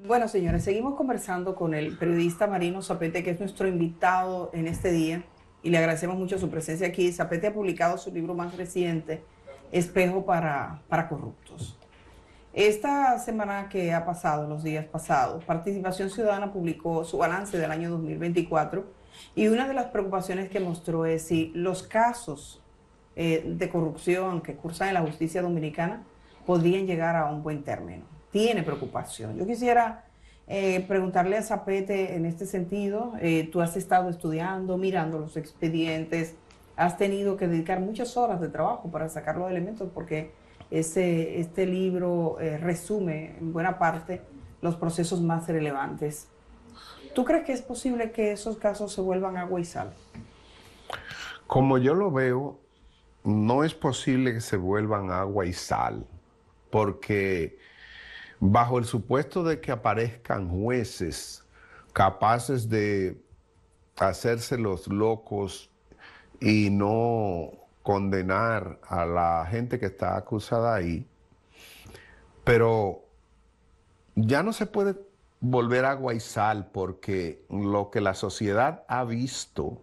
Bueno, señores, seguimos conversando con el periodista Marino Zapete, que es nuestro invitado en este día, y le agradecemos mucho su presencia aquí. Zapete ha publicado su libro más reciente, Espejo para Corruptos. Esta semana que ha pasado, los días pasados, Participación Ciudadana publicó su balance del año 2024 y una de las preocupaciones que mostró es si los casos de corrupción que cursan en la justicia dominicana podrían llegar a un buen término. Tiene preocupación. Yo quisiera preguntarle a Zapete en este sentido. Tú has estado estudiando, mirando los expedientes, has tenido que dedicar muchas horas de trabajo para sacar los elementos porque este libro resume en buena parte los procesos más relevantes. ¿Tú crees que es posible que esos casos se vuelvan agua y sal? Como yo lo veo, no es posible que se vuelvan agua y sal, porque bajo el supuesto de que aparezcan jueces capaces de hacerse los locos y no condenar a la gente que está acusada ahí, pero ya no se puede volver agua y sal porque lo que la sociedad ha visto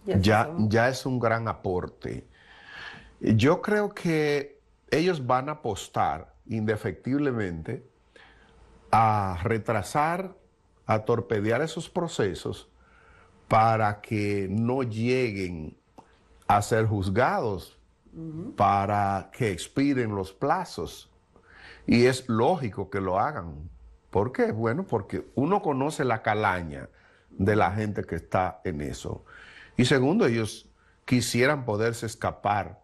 ya es un gran aporte. Yo creo que ellos van a apostar indefectiblemente a retrasar, a torpedear esos procesos para que no lleguen a ser juzgados, para que expiren los plazos. Y es lógico que lo hagan. ¿Por qué? Bueno, porque uno conoce la calaña de la gente que está en eso. Y segundo, ellos quisieran poderse escapar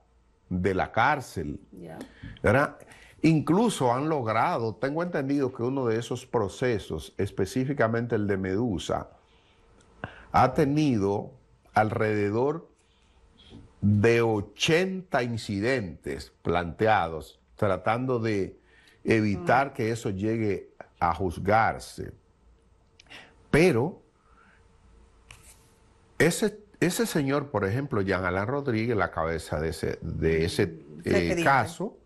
de la cárcel. ¿Verdad? Incluso han logrado, tengo entendido que uno de esos procesos, específicamente el de Medusa, ha tenido alrededor de 80 incidentes planteados tratando de evitar que eso llegue a juzgarse. Pero ese señor, por ejemplo, Jean Alain Rodríguez, la cabeza de ese caso,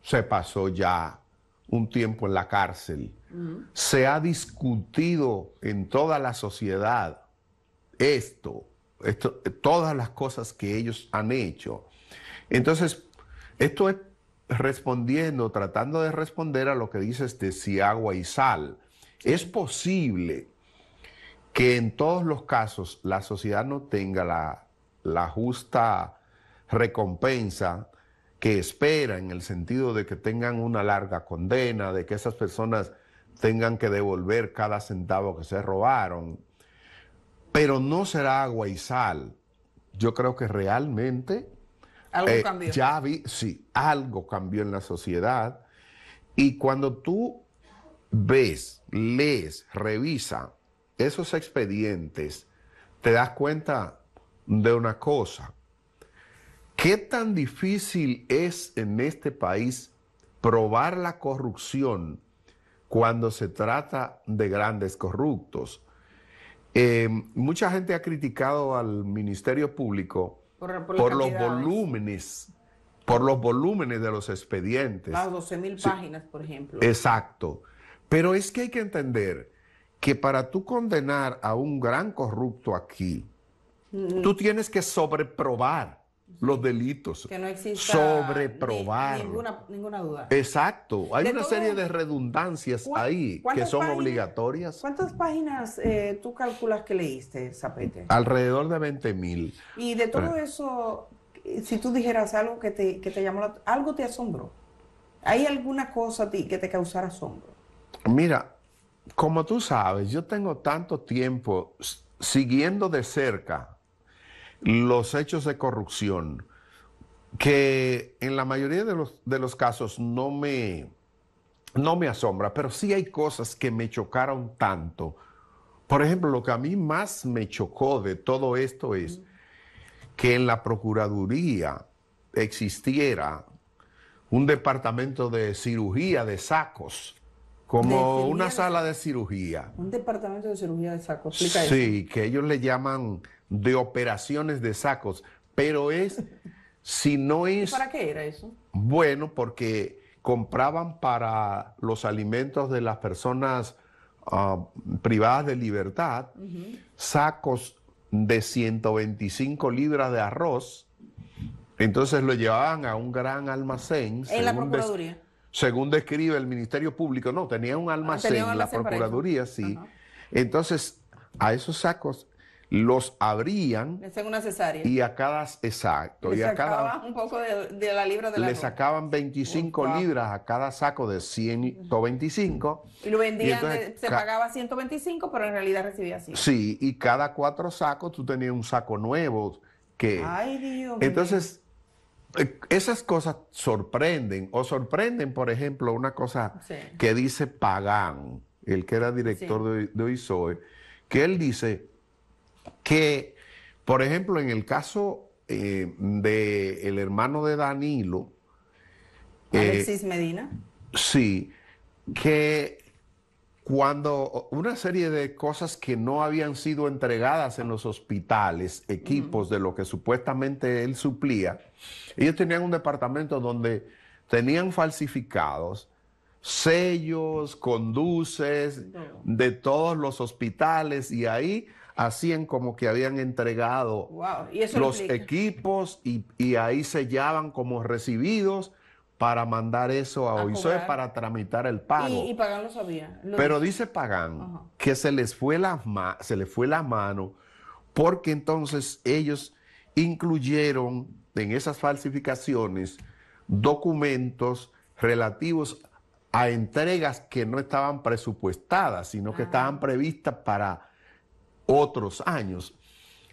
se pasó ya un tiempo en la cárcel. Se ha discutido en toda la sociedad todas las cosas que ellos han hecho. Entonces, esto es tratando de responder a lo que dices de si agua y sal. Es posible que en todos los casos la sociedad no tenga la justa recompensa que espera, en el sentido de que tengan una larga condena, de que esas personas tengan que devolver cada centavo que se robaron. Pero no será agua y sal. Yo creo que realmente algo cambió. Sí, algo cambió en la sociedad. Y cuando tú ves, lees, revisas esos expedientes, te das cuenta de una cosa. ¿Qué tan difícil es en este país probar la corrupción cuando se trata de grandes corruptos? Mucha gente ha criticado al Ministerio Público por los volúmenes de los expedientes. Las 12,000 páginas, por ejemplo. Exacto. Pero es que hay que entender que para tú condenar a un gran corrupto aquí, tú tienes que sobreprobar los delitos. Que no exista sobreprobar. Ninguna duda. Exacto. Hay una serie de redundancias ahí que son obligatorias. ¿Cuántas páginas tú calculas que leíste, Zapete? Alrededor de 20,000. Y de todo eso, si tú dijeras algo que te llamó, algo te asombró. ¿Hay alguna cosa a ti que te causara asombro? Mira, como tú sabes, yo tengo tanto tiempo siguiendo de cerca los hechos de corrupción que en la mayoría de los casos no me asombra, pero sí hay cosas que me chocaron tanto. Por ejemplo, lo que a mí más me chocó de todo esto es que en la Procuraduría existiera un departamento de cirugía de sacos, como una sala de cirugía. Un departamento de cirugía de sacos, explica eso. Sí, que ellos le llaman de operaciones de sacos, pero si no es... ¿Y para qué era eso? Bueno, porque compraban para los alimentos de las personas privadas de libertad sacos de 125 libras de arroz. Entonces lo llevaban a un gran almacén. En la Procuraduría. Según describe el Ministerio Público, no, tenía un almacén, la Procuraduría, sí. Ajá. Entonces, a esos sacos los abrían. Le hacían una cesárea. Y a cada, exacto. Le y a cada, sacaban un poco de la libra de la le sacaban 25 libras a cada saco de 125. Y lo vendían, entonces, se pagaba 125, pero en realidad recibía 100. Sí, y cada 4 sacos tú tenías un saco nuevo. Ay, Dios mío. Entonces, esas cosas sorprenden, o sorprenden, por ejemplo, una cosa que dice Pagán, el que era director de OISOE, que él dice que, por ejemplo, en el caso del hermano de Danilo, Alexis Medina, sí, que cuando una serie de cosas que no habían sido entregadas en los hospitales, equipos de lo que supuestamente él suplía, ellos tenían un departamento donde tenían falsificados sellos, conduces de todos los hospitales, y ahí hacían como que habían entregado los equipos y ahí sellaban como recibidos para mandar eso a OISOE para tramitar el pago. Y Pagán lo sabía. Pero dice Pagán que se les fue la mano, porque entonces ellos incluyeron en esas falsificaciones documentos relativos a entregas que no estaban presupuestadas, sino que estaban previstas para otros años.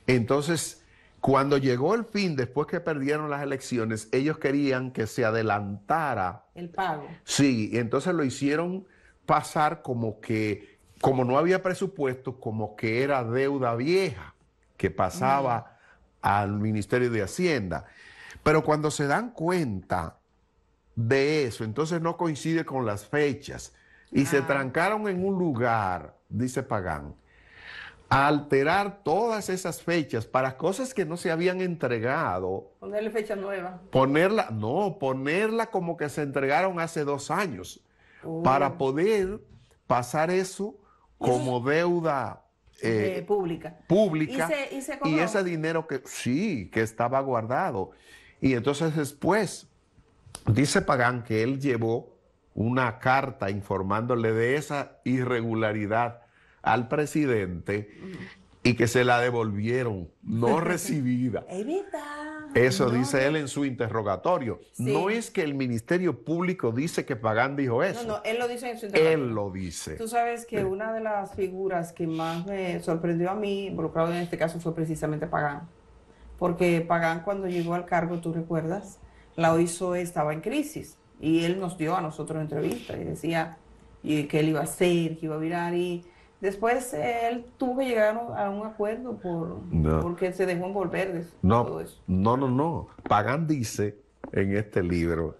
Entonces, cuando llegó el fin, después que perdieron las elecciones, ellos querían que se adelantara el pago. Sí, entonces lo hicieron pasar como que, como no había presupuesto, como que era deuda vieja que pasaba al Ministerio de Hacienda. Pero cuando se dan cuenta de eso, entonces no coincide con las fechas y se trancaron en un lugar, dice Pagán, a alterar todas esas fechas para cosas que no se habían entregado. Ponerle fecha nueva. Ponerla como que se entregaron hace 2 años, para poder pasar eso como deuda pública. Y ese dinero que estaba guardado. Y entonces después, dice Pagán que él llevó una carta informándole de esa irregularidad al presidente y que se la devolvieron, no recibida. Eso dice él en su interrogatorio. No es que el Ministerio Público dice que Pagán dijo eso. No, él lo dice en su interrogatorio. Él lo dice. Tú sabes que una de las figuras que más me sorprendió a mí, involucrado en este caso, fue precisamente Pagán. Porque Pagán, cuando llegó al cargo, tú recuerdas, la OISOE estaba en crisis. Y él nos dio a nosotros entrevistas y decía que él iba a hacer, que iba a virar. Y después él tuvo que llegar a un acuerdo porque se dejó envolver de todo eso. No. Pagán dice en este libro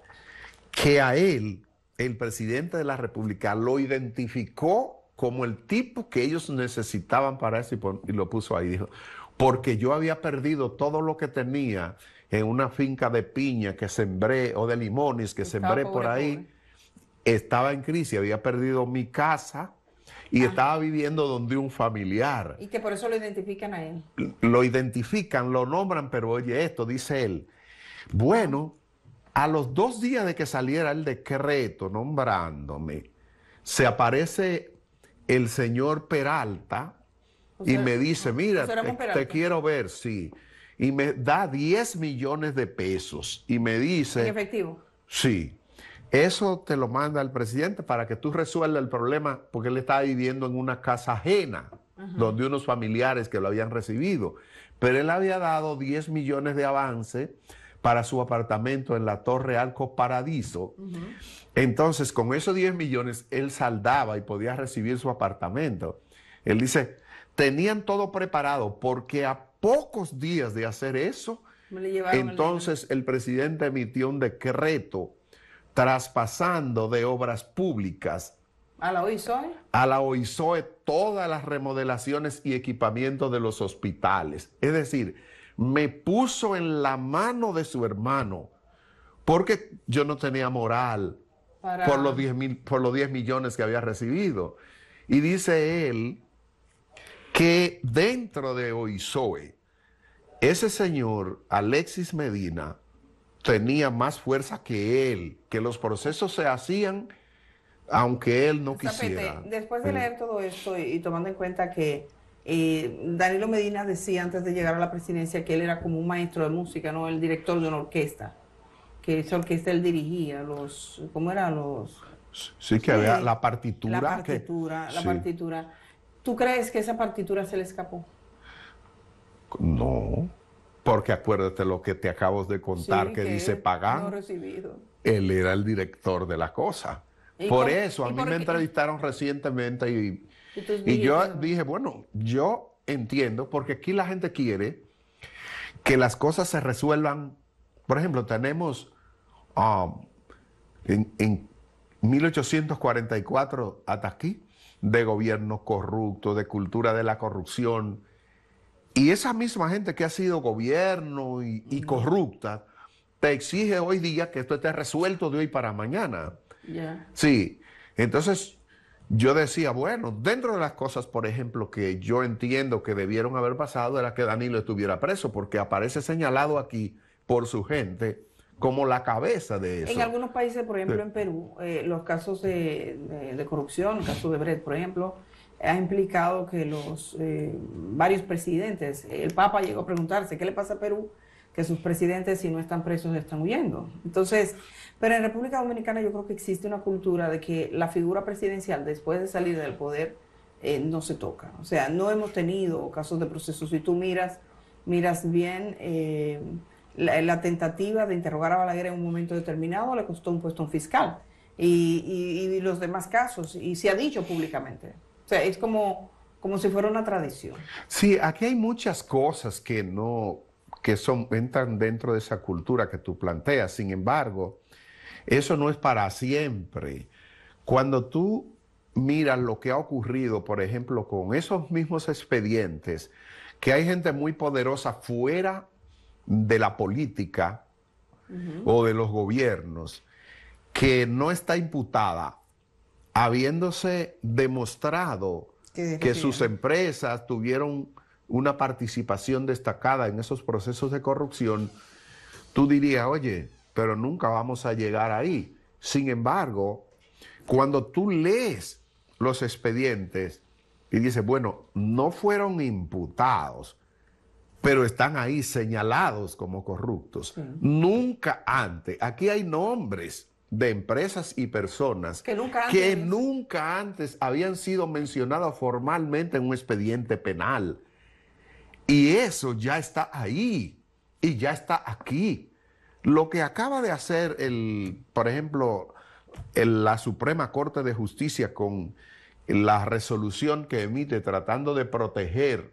que a él, el presidente de la República, lo identificó como el tipo que ellos necesitaban para eso y lo puso ahí. Dijo, porque yo había perdido todo lo que tenía en una finca de piña que sembré, o de limones que sembré por ahí. Estaba en crisis, había perdido mi casa y estaba viviendo donde un familiar. Y que por eso lo identifican a él. Lo identifican, lo nombran, pero oye esto, dice él. Bueno, a los 2 días de que saliera el decreto nombrándome, se aparece el señor Peralta y me dice, mira, te quiero ver, sí. Y me da 10 millones de pesos y me dice... ¿En efectivo? Sí. Eso te lo manda el presidente para que tú resuelvas el problema, porque él estaba viviendo en una casa ajena, donde unos familiares que lo habían recibido. Pero él había dado 10 millones de avance para su apartamento en la Torre Alco Paradiso. Entonces, con esos 10 millones, él saldaba y podía recibir su apartamento. Él dice, tenían todo preparado, porque a pocos días de hacer eso, entonces el presidente emitió un decreto traspasando de obras públicas a la OISOE. A la OISOE todas las remodelaciones y equipamientos de los hospitales. Es decir, me puso en la mano de su hermano, porque yo no tenía moral por los 10 millones que había recibido. Y dice él que dentro de OISOE, ese señor, Alexis Medina, tenía más fuerza que él, que los procesos se hacían aunque él no quisiera. Después de leer todo esto y tomando en cuenta que Danilo Medina decía antes de llegar a la presidencia que él era como un maestro de música, no el director de una orquesta, que esa orquesta él dirigía, ¿cómo eran los? Sí, que había la partitura. La partitura. ¿Tú crees que esa partitura se le escapó? No, porque acuérdate lo que te acabo de contar, que dice Pagán. No recibido. Él era el director de la cosa. Por eso, a mí me entrevistaron recientemente y yo dije, bueno, yo entiendo, porque aquí la gente quiere que las cosas se resuelvan. Por ejemplo, tenemos en 1844 hasta aquí, de gobierno corrupto, de cultura de la corrupción. Y esa misma gente que ha sido gobierno y corrupta, te exige hoy día que esto esté resuelto de hoy para mañana. Yeah. Sí, entonces yo decía, bueno, dentro de las cosas, por ejemplo, que yo entiendo que debieron haber pasado era que Danilo estuviera preso, porque aparece señalado aquí por su gente como la cabeza de eso. En algunos países, por ejemplo en Perú, los casos de corrupción, el caso de Brecht, por ejemplo, ha implicado que los varios presidentes, el Papa llegó a preguntarse, ¿qué le pasa a Perú? Que sus presidentes, si no están presos, están huyendo. Entonces, pero en República Dominicana yo creo que existe una cultura de que la figura presidencial, después de salir del poder, no se toca. O sea, no hemos tenido casos de procesos. Si tú miras bien, la tentativa de interrogar a Balaguer en un momento determinado le costó un puesto a un fiscal. Y los demás casos, y se ha dicho públicamente. O sea, es como si fuera una tradición. Sí, aquí hay muchas cosas que entran dentro de esa cultura que tú planteas. Sin embargo, eso no es para siempre. Cuando tú miras lo que ha ocurrido, por ejemplo, con esos mismos expedientes, que hay gente muy poderosa fuera de la política o de los gobiernos, que no está imputada, habiéndose demostrado que sus empresas tuvieron una participación destacada en esos procesos de corrupción, tú dirías, oye, pero nunca vamos a llegar ahí. Sin embargo, cuando tú lees los expedientes y dices, bueno, no fueron imputados, pero están ahí señalados como corruptos. Sí. Nunca antes, aquí hay nombres de empresas y personas que nunca antes habían sido mencionadas formalmente en un expediente penal. Y eso ya está ahí y ya está aquí. Lo que acaba de hacer, por ejemplo, la Suprema Corte de Justicia con la resolución que emite tratando de proteger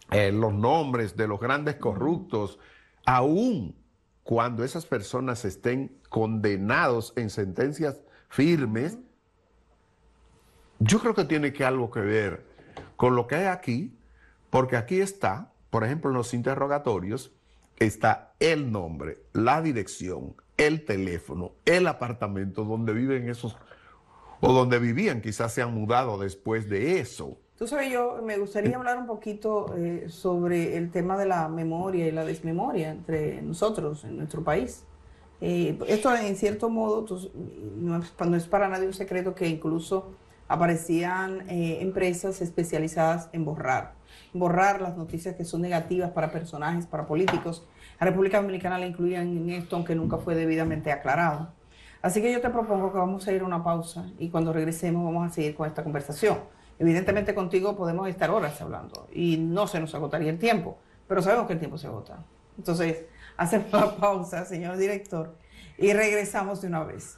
los nombres de los grandes corruptos, aún cuando esas personas estén condenados en sentencias firmes, yo creo que tiene algo que ver con lo que hay aquí, porque aquí está, por ejemplo, en los interrogatorios, está el nombre, la dirección, el teléfono, el apartamento donde viven esos, o donde vivían, quizás se han mudado después de eso. Tú sabes, me gustaría hablar un poquito sobre el tema de la memoria y la desmemoria entre nosotros, en nuestro país. Esto, en cierto modo, no es para nadie un secreto que incluso aparecían empresas especializadas en borrar las noticias que son negativas para personajes, para políticos. A República Dominicana la incluían en esto, aunque nunca fue debidamente aclarado. Así que yo te propongo que vamos a ir a una pausa y cuando regresemos vamos a seguir con esta conversación. Evidentemente contigo podemos estar horas hablando y no se nos agotaría el tiempo, pero sabemos que el tiempo se agota. Entonces, hacemos la pausa, señor director, y regresamos de una vez.